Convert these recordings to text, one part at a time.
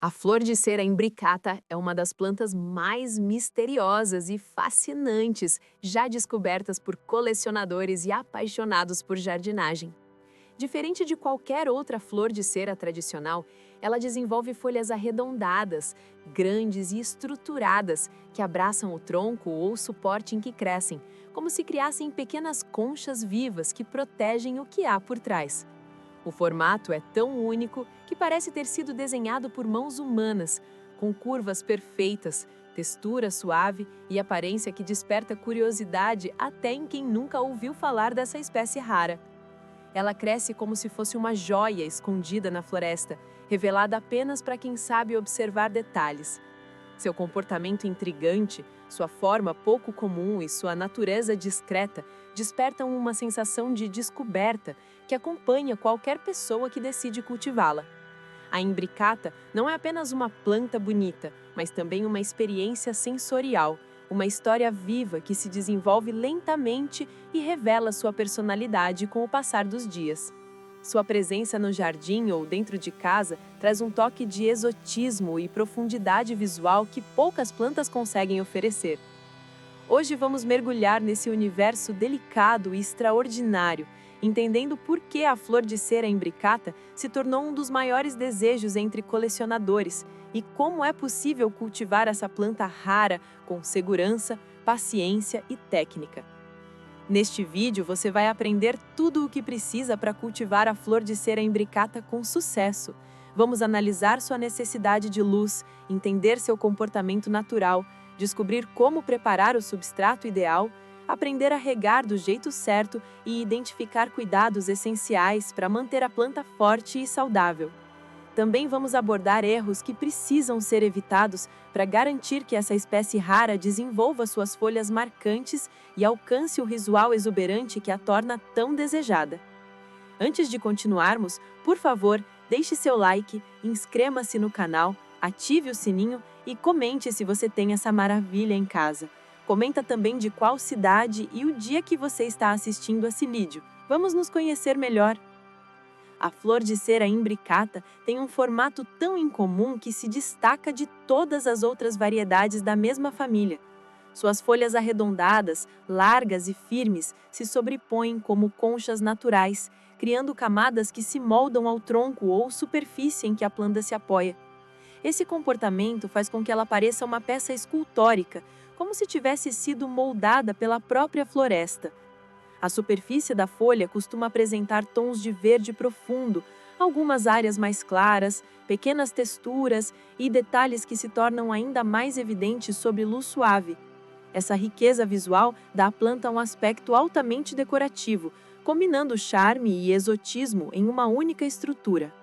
A flor de cera imbricata é uma das plantas mais misteriosas e fascinantes já descobertas por colecionadores e apaixonados por jardinagem. Diferente de qualquer outra flor de cera tradicional, ela desenvolve folhas arredondadas, grandes e estruturadas que abraçam o tronco ou o suporte em que crescem, como se criassem pequenas conchas vivas que protegem o que há por trás. O formato é tão único que parece ter sido desenhado por mãos humanas, com curvas perfeitas, textura suave e aparência que desperta curiosidade até em quem nunca ouviu falar dessa espécie rara. Ela cresce como se fosse uma joia escondida na floresta, revelada apenas para quem sabe observar detalhes. Seu comportamento intrigante, sua forma pouco comum e sua natureza discreta despertam uma sensação de descoberta que acompanha qualquer pessoa que decide cultivá-la. A imbricata não é apenas uma planta bonita, mas também uma experiência sensorial, uma história viva que se desenvolve lentamente e revela sua personalidade com o passar dos dias. Sua presença no jardim ou dentro de casa traz um toque de exotismo e profundidade visual que poucas plantas conseguem oferecer. Hoje vamos mergulhar nesse universo delicado e extraordinário, entendendo por que a flor de cera imbricata se tornou um dos maiores desejos entre colecionadores e como é possível cultivar essa planta rara com segurança, paciência e técnica. Neste vídeo, você vai aprender tudo o que precisa para cultivar a flor de cera imbricata com sucesso. Vamos analisar sua necessidade de luz, entender seu comportamento natural, descobrir como preparar o substrato ideal, aprender a regar do jeito certo e identificar cuidados essenciais para manter a planta forte e saudável. Também vamos abordar erros que precisam ser evitados para garantir que essa espécie rara desenvolva suas folhas marcantes e alcance o visual exuberante que a torna tão desejada. Antes de continuarmos, por favor, deixe seu like, inscreva-se no canal, ative o sininho e comente se você tem essa maravilha em casa. Comenta também de qual cidade e o dia que você está assistindo esse vídeo. Vamos nos conhecer melhor. A flor de cera imbricata tem um formato tão incomum que se destaca de todas as outras variedades da mesma família. Suas folhas arredondadas, largas e firmes se sobrepõem como conchas naturais, criando camadas que se moldam ao tronco ou superfície em que a planta se apoia. Esse comportamento faz com que ela pareça uma peça escultórica, como se tivesse sido moldada pela própria floresta. A superfície da folha costuma apresentar tons de verde profundo, algumas áreas mais claras, pequenas texturas e detalhes que se tornam ainda mais evidentes sob luz suave. Essa riqueza visual dá à planta um aspecto altamente decorativo, combinando charme e exotismo em uma única estrutura.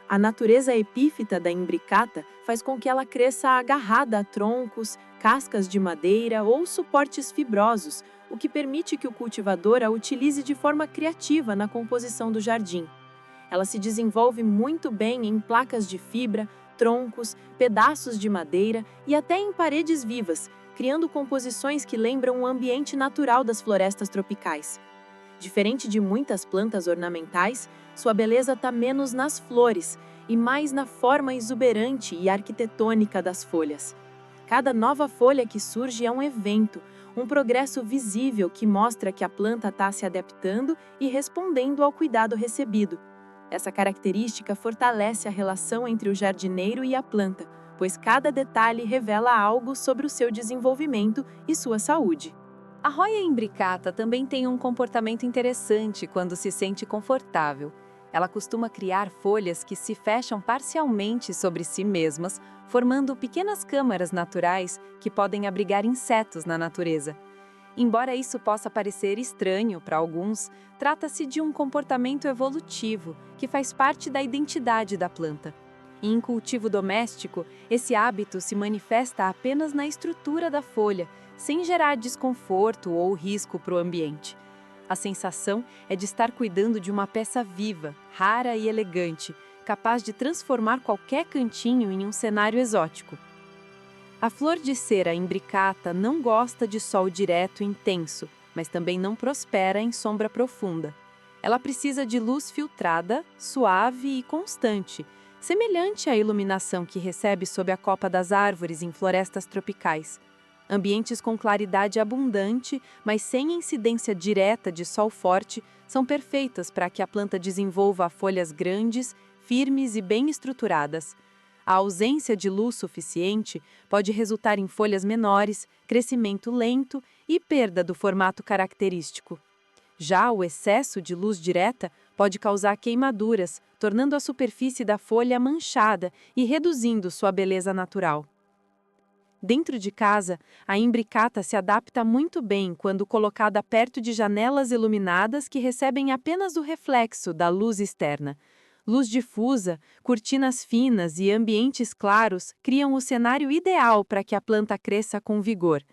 A natureza epífita da imbricata faz com que ela cresça agarrada a troncos, cascas de madeira ou suportes fibrosos, o que permite que o cultivador a utilize de forma criativa na composição do jardim. Ela se desenvolve muito bem em placas de fibra, troncos, pedaços de madeira e até em paredes vivas, criando composições que lembram o ambiente natural das florestas tropicais. Diferente de muitas plantas ornamentais, sua beleza está menos nas flores e mais na forma exuberante e arquitetônica das folhas. Cada nova folha que surge é um evento, um progresso visível que mostra que a planta está se adaptando e respondendo ao cuidado recebido. Essa característica fortalece a relação entre o jardineiro e a planta, pois cada detalhe revela algo sobre o seu desenvolvimento e sua saúde. A roia imbricata também tem um comportamento interessante quando se sente confortável. Ela costuma criar folhas que se fecham parcialmente sobre si mesmas, formando pequenas câmaras naturais que podem abrigar insetos na natureza. Embora isso possa parecer estranho para alguns, trata-se de um comportamento evolutivo que faz parte da identidade da planta. Em cultivo doméstico, esse hábito se manifesta apenas na estrutura da folha, sem gerar desconforto ou risco para o ambiente. A sensação é de estar cuidando de uma peça viva, rara e elegante, capaz de transformar qualquer cantinho em um cenário exótico. A flor de cera imbricata não gosta de sol direto e intenso, mas também não prospera em sombra profunda. Ela precisa de luz filtrada, suave e constante, semelhante à iluminação que recebe sob a copa das árvores em florestas tropicais. Ambientes com claridade abundante, mas sem incidência direta de sol forte, são perfeitas para que a planta desenvolva folhas grandes, firmes e bem estruturadas. A ausência de luz suficiente pode resultar em folhas menores, crescimento lento e perda do formato característico. Já o excesso de luz direta pode causar queimaduras, tornando a superfície da folha manchada e reduzindo sua beleza natural. Dentro de casa, a imbricata se adapta muito bem quando colocada perto de janelas iluminadas que recebem apenas o reflexo da luz externa. Luz difusa, cortinas finas e ambientes claros criam o cenário ideal para que a planta cresça com vigor.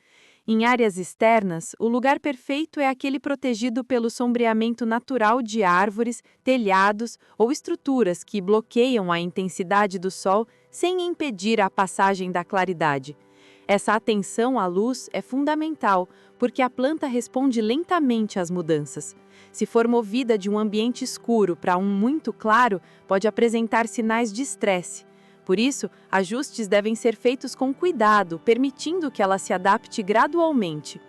Em áreas externas, o lugar perfeito é aquele protegido pelo sombreamento natural de árvores, telhados ou estruturas que bloqueiam a intensidade do sol sem impedir a passagem da claridade. Essa atenção à luz é fundamental, porque a planta responde lentamente às mudanças. Se for movida de um ambiente escuro para um muito claro, pode apresentar sinais de estresse. Por isso, ajustes devem ser feitos com cuidado, permitindo que ela se adapte gradualmente.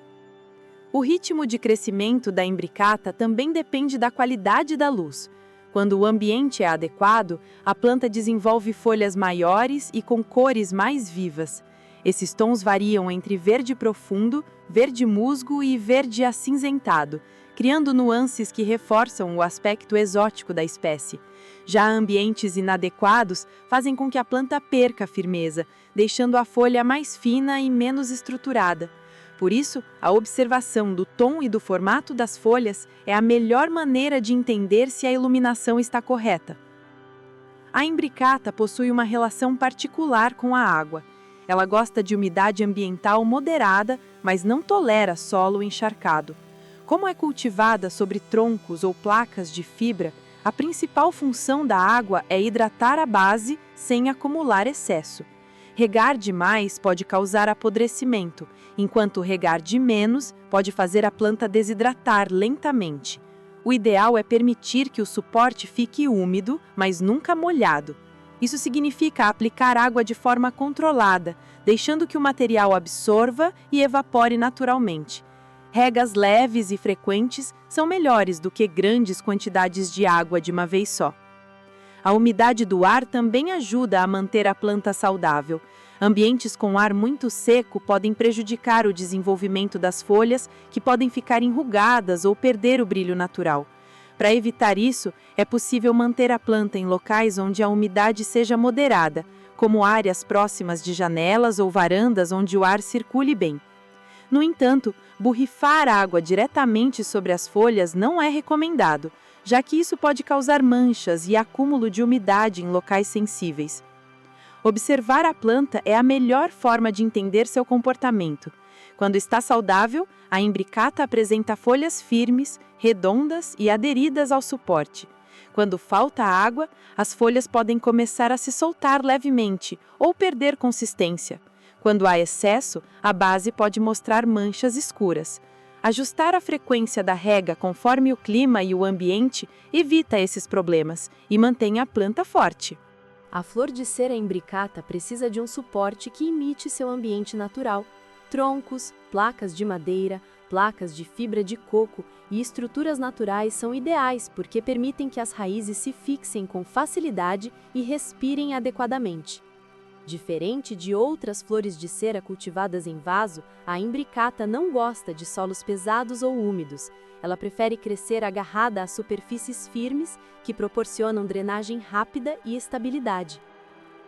O ritmo de crescimento da imbricata também depende da qualidade da luz. Quando o ambiente é adequado, a planta desenvolve folhas maiores e com cores mais vivas. Esses tons variam entre verde profundo, verde musgo e verde acinzentado, criando nuances que reforçam o aspecto exótico da espécie. Já ambientes inadequados fazem com que a planta perca a firmeza, deixando a folha mais fina e menos estruturada. Por isso, a observação do tom e do formato das folhas é a melhor maneira de entender se a iluminação está correta. A imbricata possui uma relação particular com a água. Ela gosta de umidade ambiental moderada, mas não tolera solo encharcado. Como é cultivada sobre troncos ou placas de fibra, a principal função da água é hidratar a base sem acumular excesso. Regar demais pode causar apodrecimento, enquanto regar de menos pode fazer a planta desidratar lentamente. O ideal é permitir que o suporte fique úmido, mas nunca molhado. Isso significa aplicar água de forma controlada, deixando que o material absorva e evapore naturalmente. Regas leves e frequentes são melhores do que grandes quantidades de água de uma vez só. A umidade do ar também ajuda a manter a planta saudável. Ambientes com ar muito seco podem prejudicar o desenvolvimento das folhas, que podem ficar enrugadas ou perder o brilho natural. Para evitar isso, é possível manter a planta em locais onde a umidade seja moderada, como áreas próximas de janelas ou varandas onde o ar circule bem. No entanto, borrifar água diretamente sobre as folhas não é recomendado, já que isso pode causar manchas e acúmulo de umidade em locais sensíveis. Observar a planta é a melhor forma de entender seu comportamento. Quando está saudável, a imbricata apresenta folhas firmes, redondas e aderidas ao suporte. Quando falta água, as folhas podem começar a se soltar levemente ou perder consistência. Quando há excesso, a base pode mostrar manchas escuras. Ajustar a frequência da rega conforme o clima e o ambiente evita esses problemas e mantém a planta forte. A flor de cera imbricata precisa de um suporte que imite seu ambiente natural. Troncos, placas de madeira, placas de fibra de coco e estruturas naturais são ideais porque permitem que as raízes se fixem com facilidade e respirem adequadamente. Diferente de outras flores de cera cultivadas em vaso, a imbricata não gosta de solos pesados ou úmidos. Ela prefere crescer agarrada a superfícies firmes que proporcionam drenagem rápida e estabilidade.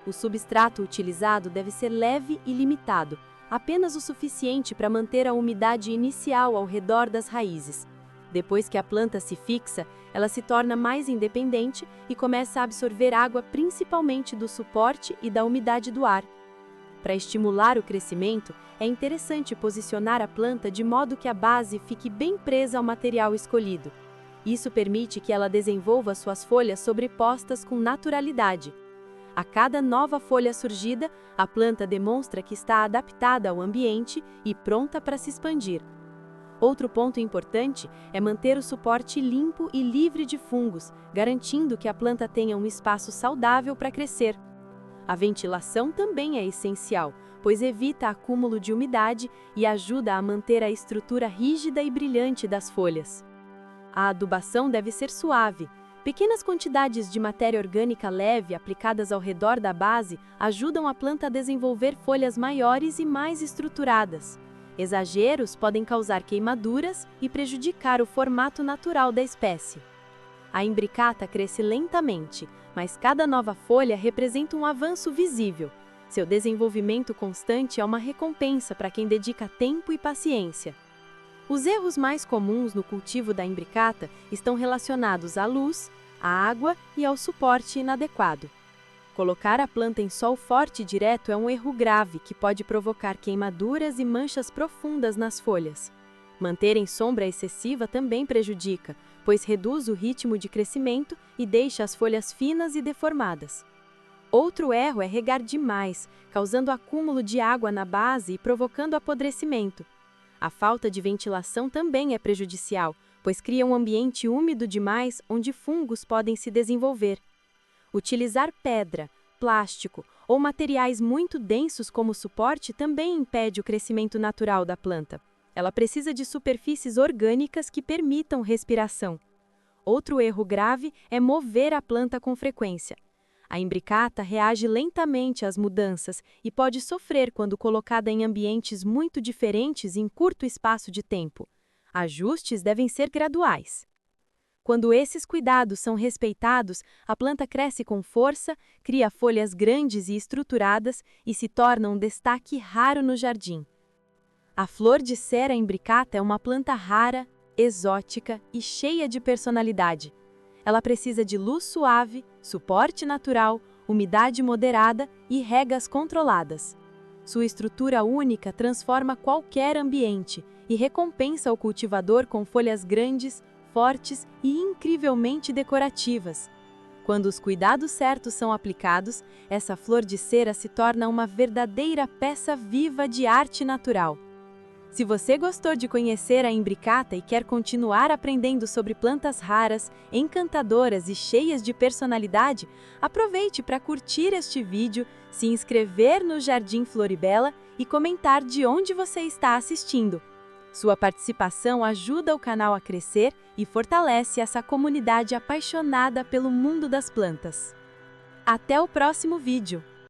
O substrato utilizado deve ser leve e limitado, apenas o suficiente para manter a umidade inicial ao redor das raízes. Depois que a planta se fixa, ela se torna mais independente e começa a absorver água principalmente do suporte e da umidade do ar. Para estimular o crescimento, é interessante posicionar a planta de modo que a base fique bem presa ao material escolhido. Isso permite que ela desenvolva suas folhas sobrepostas com naturalidade. A cada nova folha surgida, a planta demonstra que está adaptada ao ambiente e pronta para se expandir. Outro ponto importante é manter o suporte limpo e livre de fungos, garantindo que a planta tenha um espaço saudável para crescer. A ventilação também é essencial, pois evita acúmulo de umidade e ajuda a manter a estrutura rígida e brilhante das folhas. A adubação deve ser suave. Pequenas quantidades de matéria orgânica leve aplicadas ao redor da base ajudam a planta a desenvolver folhas maiores e mais estruturadas. Exageros podem causar queimaduras e prejudicar o formato natural da espécie. A imbricata cresce lentamente, mas cada nova folha representa um avanço visível. Seu desenvolvimento constante é uma recompensa para quem dedica tempo e paciência. Os erros mais comuns no cultivo da imbricata estão relacionados à luz, à água e ao suporte inadequado. Colocar a planta em sol forte direto é um erro grave que pode provocar queimaduras e manchas profundas nas folhas. Manter em sombra excessiva também prejudica, pois reduz o ritmo de crescimento e deixa as folhas finas e deformadas. Outro erro é regar demais, causando acúmulo de água na base e provocando apodrecimento. A falta de ventilação também é prejudicial, pois cria um ambiente úmido demais onde fungos podem se desenvolver. Utilizar pedra, plástico ou materiais muito densos como suporte também impede o crescimento natural da planta. Ela precisa de superfícies orgânicas que permitam respiração. Outro erro grave é mover a planta com frequência. A imbricata reage lentamente às mudanças e pode sofrer quando colocada em ambientes muito diferentes em curto espaço de tempo. Ajustes devem ser graduais. Quando esses cuidados são respeitados, a planta cresce com força, cria folhas grandes e estruturadas e se torna um destaque raro no jardim. A flor de cera imbricata é uma planta rara, exótica e cheia de personalidade. Ela precisa de luz suave, suporte natural, umidade moderada e regas controladas. Sua estrutura única transforma qualquer ambiente e recompensa o cultivador com folhas grandes, fortes e incrivelmente decorativas. Quando os cuidados certos são aplicados, essa flor de cera se torna uma verdadeira peça viva de arte natural. Se você gostou de conhecer a imbricata e quer continuar aprendendo sobre plantas raras, encantadoras e cheias de personalidade, aproveite para curtir este vídeo, se inscrever no Jardim Floribela e comentar de onde você está assistindo. Sua participação ajuda o canal a crescer e fortalece essa comunidade apaixonada pelo mundo das plantas. Até o próximo vídeo!